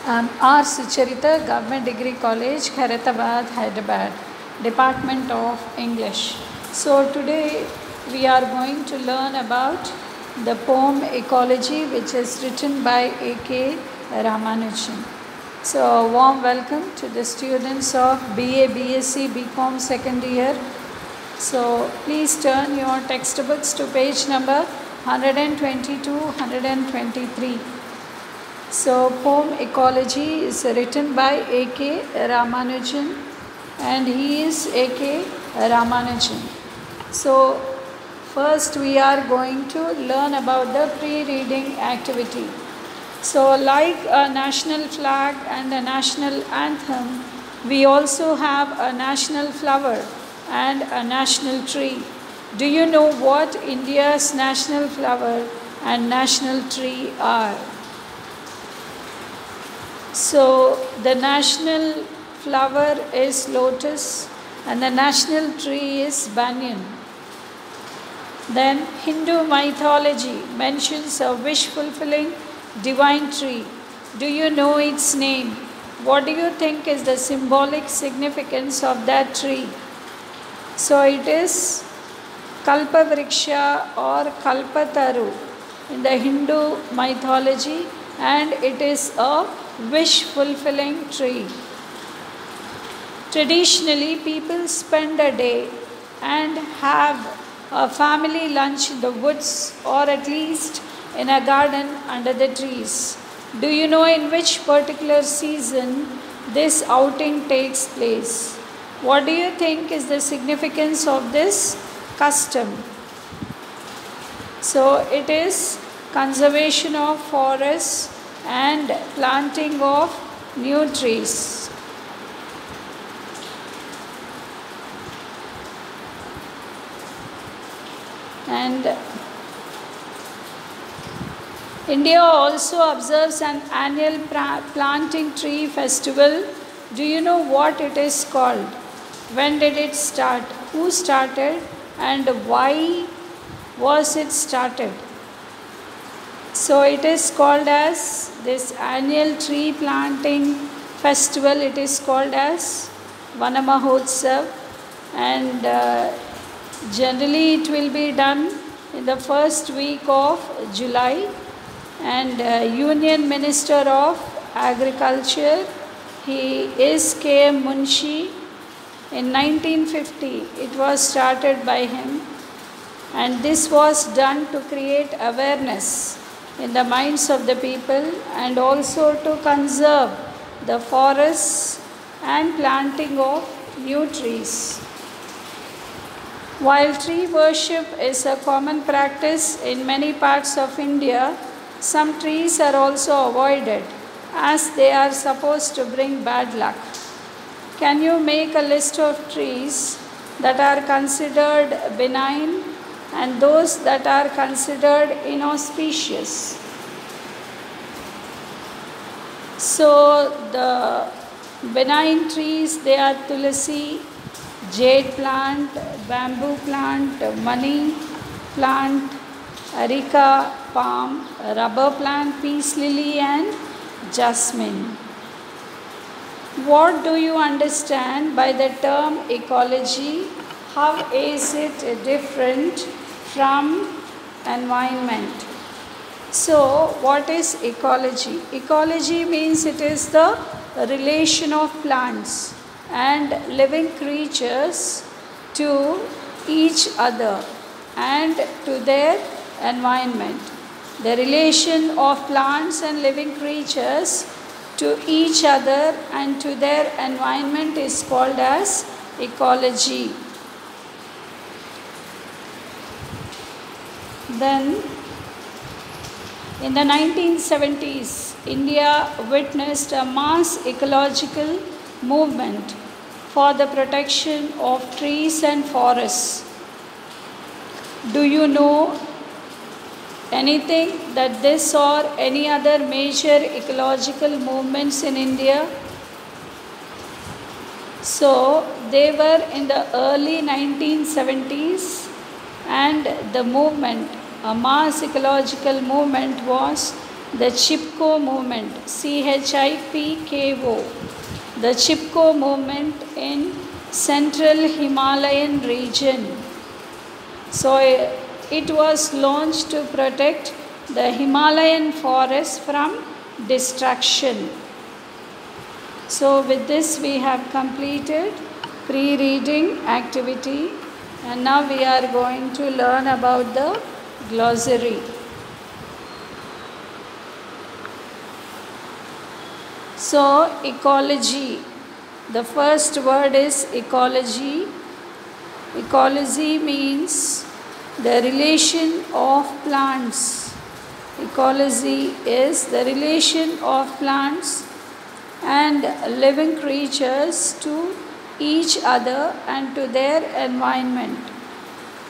R. Sucharita, Government Degree College, Khairatabad, Hyderabad, Department of English. So today we are going to learn about the poem Ecology, which is written by A.K. Ramanujan. So warm welcome to the students of BA, BSc, BCom second year. So please turn your textbooks to page number 122, 123. So poem Ecology is written by A.K. Ramanujan, and he is A.K. Ramanujan. So first we are going to learn about the pre-reading activity. So like a national flag and a national anthem, we also have a national flower and a national tree. Do you know what India's national flower and national tree are? So the national flower is lotus and the national tree is banyan. Then Hindu mythology mentions a wish-fulfilling divine tree. Do you know its name? What do you think is the symbolic significance of that tree? So it is Kalpavriksha or Kalpataru in the Hindu mythology, and it is a wish-fulfilling tree. Traditionally, people spend a day and have a family lunch in the woods or at least in a garden under the trees. Do you know in which particular season this outing takes place? What do you think is the significance of this custom? So it is conservation of forests and planting of new trees. And India also observes an annual planting tree festival. Do you know what it is called? When did it start? Who started? And why was it started? So it is called as this annual tree planting festival. It is called as Vanamahotsav, and generally it will be done in the first week of July. And Union Minister of Agriculture, he is K.M. Munshi. In 1950, it was started by him, and this was done to create awareness in the minds of the people and also to conserve the forests and planting of new trees. While tree worship is a common practice in many parts of India, some trees are also avoided as they are supposed to bring bad luck. Can you make a list of trees that are considered benign and those that are considered inauspicious? So the benign trees, they are tulsi, jade plant, bamboo plant, money plant, areca palm, rubber plant, peace lily and jasmine. What do you understand by the term ecology? How is it different from environment? So what is ecology? Ecology means it is the relation of plants and living creatures to each other and to their environment. The relation of plants and living creatures to each other and to their environment is called as ecology. Then in the 1970s, India witnessed a mass ecological movement for the protection of trees and forests. Do you know anything that this or any other major ecological movements in India? So they were in the early 1970s, and the movement, a mass ecological movement, was The Chipko movement, CHIPKO, the Chipko movement in Central Himalayan region. So it was launched to protect the Himalayan forest from destruction. So with this we have completed pre-reading activity, and now we are going to learn about the glossary. So ecology, the first word is ecology. Ecology means the relation of plants. Ecology is the relation of plants and living creatures to each other and to their environment.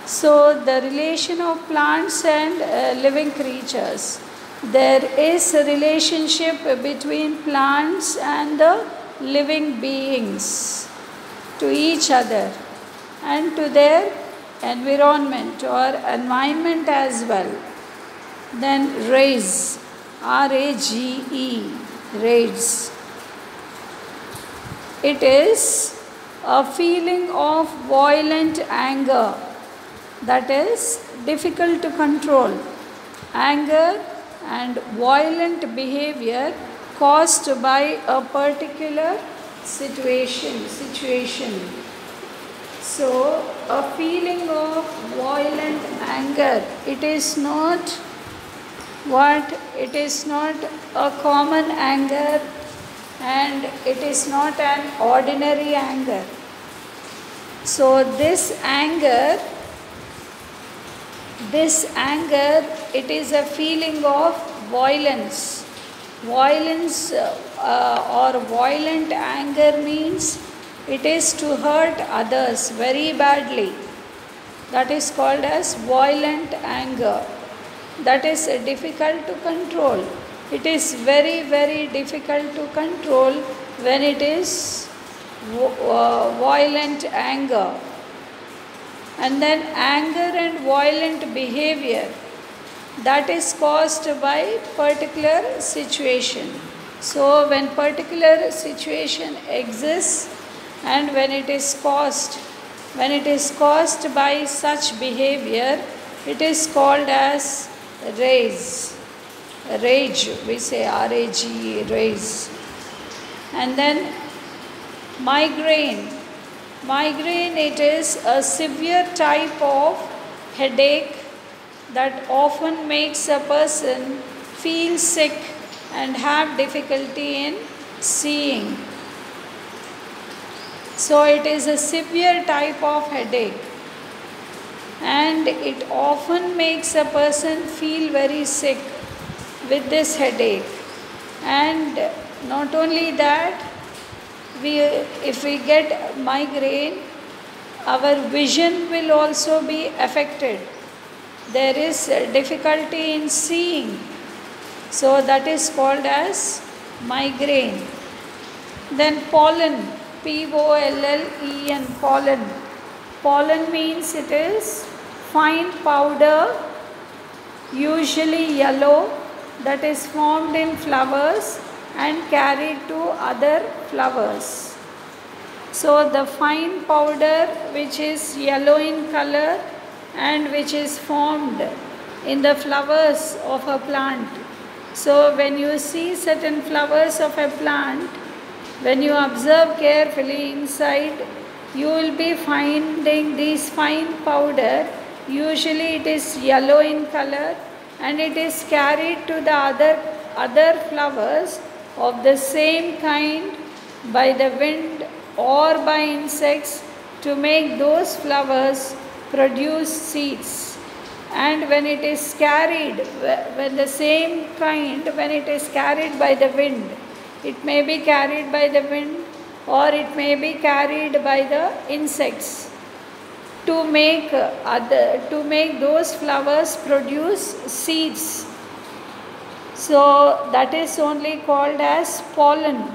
So the relation of plants and living creatures. There is a relationship between plants and the living beings to each other and to their environment or environment as well. Then rage, R-A-G-E, rage. It is a feeling of violent anger that is difficult to control. Anger and violent behavior caused by a particular situation. So a feeling of violent anger, it is not a common anger, and it is not an ordinary anger. So this anger, it is a feeling of violence. Or violent anger means it is to hurt others very badly. That is called as violent anger. That is difficult to control. It is very, very difficult to control when it is violent anger. And then anger and violent behavior, that is caused by particular situation. So when particular situation exists and when it is caused by such behavior, it is called as rage. Rage, we say R-A-G-E, rage. And then migraine. Migraine, it is a severe type of headache that often makes a person feel sick and have difficulty in seeing. So it is a severe type of headache, and it often makes a person feel very sick with this headache. And not only that, if we get migraine, our vision will also be affected. There is difficulty in seeing. So that is called as migraine. Then pollen, P-O-L-L-E-N, pollen. Pollen means it is fine powder, usually yellow, that is formed in flowers and carried to other flowers. So the fine powder which is yellow in color and which is formed in the flowers of a plant. So when you see certain flowers of a plant, when you observe carefully inside, you will be finding this fine powder. Usually it is yellow in color and it is carried to the other flowers of the same kind by the wind or by insects to make those flowers produce seeds. And when it is carried, when the same kind, when it is carried by the wind, it may be carried by the wind or it may be carried by the insects to make those flowers produce seeds. So that is only called as pollen.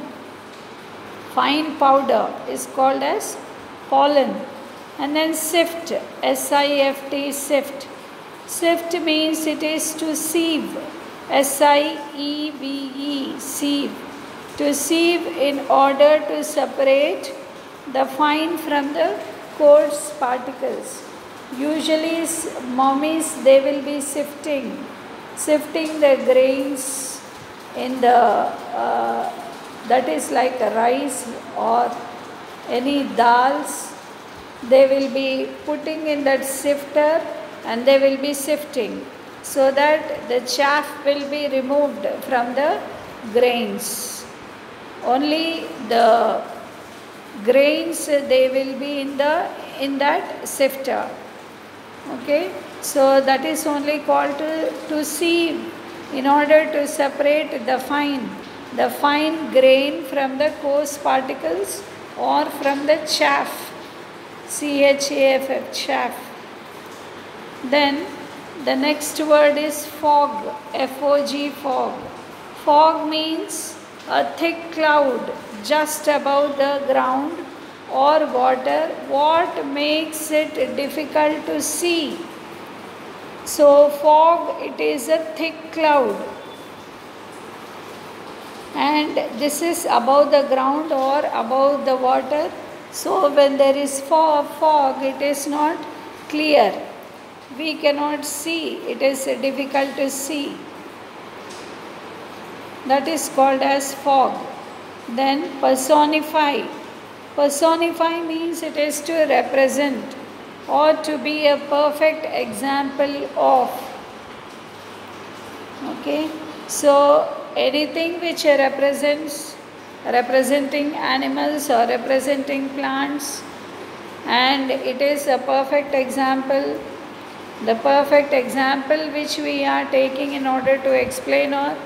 Fine powder is called as pollen. And then sift, S-I-F-T, sift. Sift means it is to sieve. sieve, sieve. To sieve in order to separate the fine from the coarse particles. Usually mummies, they will be sifting the grains in the that is like rice or any dals. They will be putting in that sifter and they will be sifting so that the chaff will be removed from the grains. Only the grains they will be in that sifter. Okay, so that is only called to sieve in order to separate the fine grain from the coarse particles or from the chaff. CHAFF, chaff. Then the next word is fog, FOG, fog. Fog means a thick cloud just above the ground or water. What makes it difficult to see? So fog, it is a thick cloud and this is above the ground or above the water. So when there is fog, it is not clear. We cannot see. It is difficult to see. That is called as fog. Then personify. Personify means it is to represent or to be a perfect example of. Okay. So anything which representing animals or representing plants, and it is a perfect example. The perfect example which we are taking in order to explain or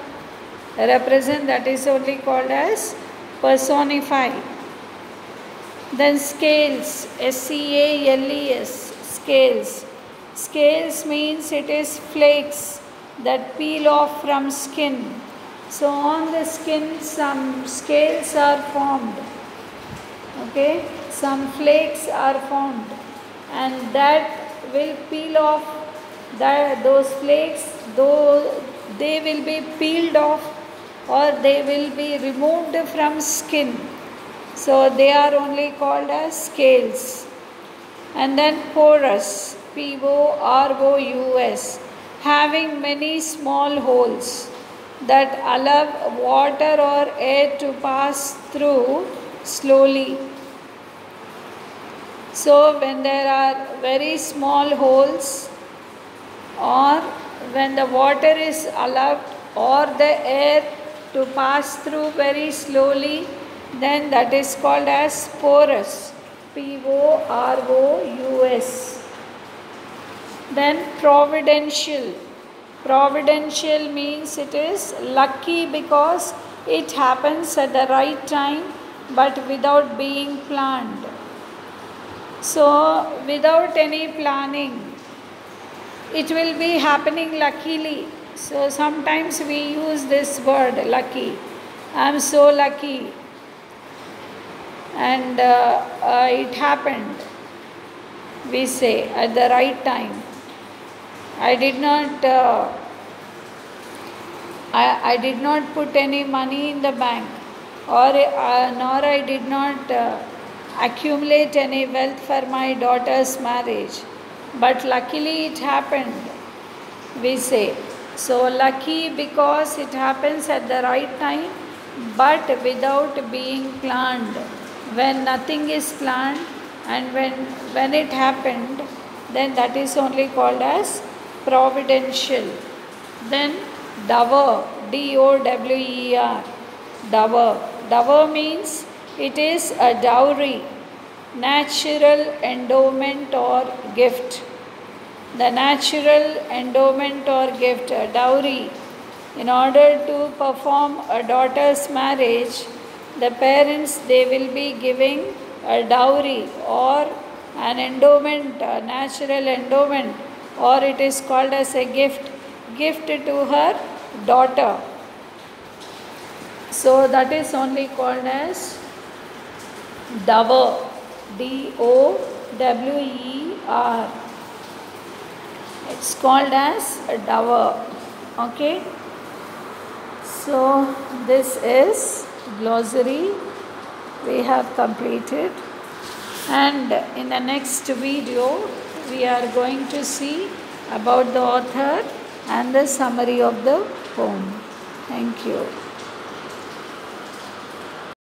represent, that is only called as personify. Then scales, SCALES, scales. Scales means it is flakes that peel off from skin. So on the skin some scales are formed. Okay, some flakes are formed and that will peel off. Those flakes, though they will be peeled off or they will be removed from skin. So they are only called as scales. And then porous, POROUS, having many small holes that allow water or air to pass through slowly. So when there are very small holes or when the water is allowed or the air to pass through very slowly, then that is called as porous, POROUS. Then providential. Providential means it is lucky because it happens at the right time but without being planned. So without any planning, it will be happening luckily. So sometimes we use this word lucky. I am so lucky. And it happened, we say, at the right time. I did not put any money in the bank or nor I did not accumulate any wealth for my daughter's marriage, but luckily it happened, we say. So lucky because it happens at the right time but without being planned. When nothing is planned and when it happened, then that is only called as providential. Then dower, DOWER, dower. Dower means it is a dowry, natural endowment or gift. The natural endowment or gift, a dowry. In order to perform a daughter's marriage, the parents, they will be giving a dowry or an endowment, a natural endowment, or it is called as a gift to her daughter. So that is only called as dower, DOWER. It's called as a dower. Okay. So this is glossary we have completed, and in the next video we are going to see about the author and the summary of the poem. Thank you.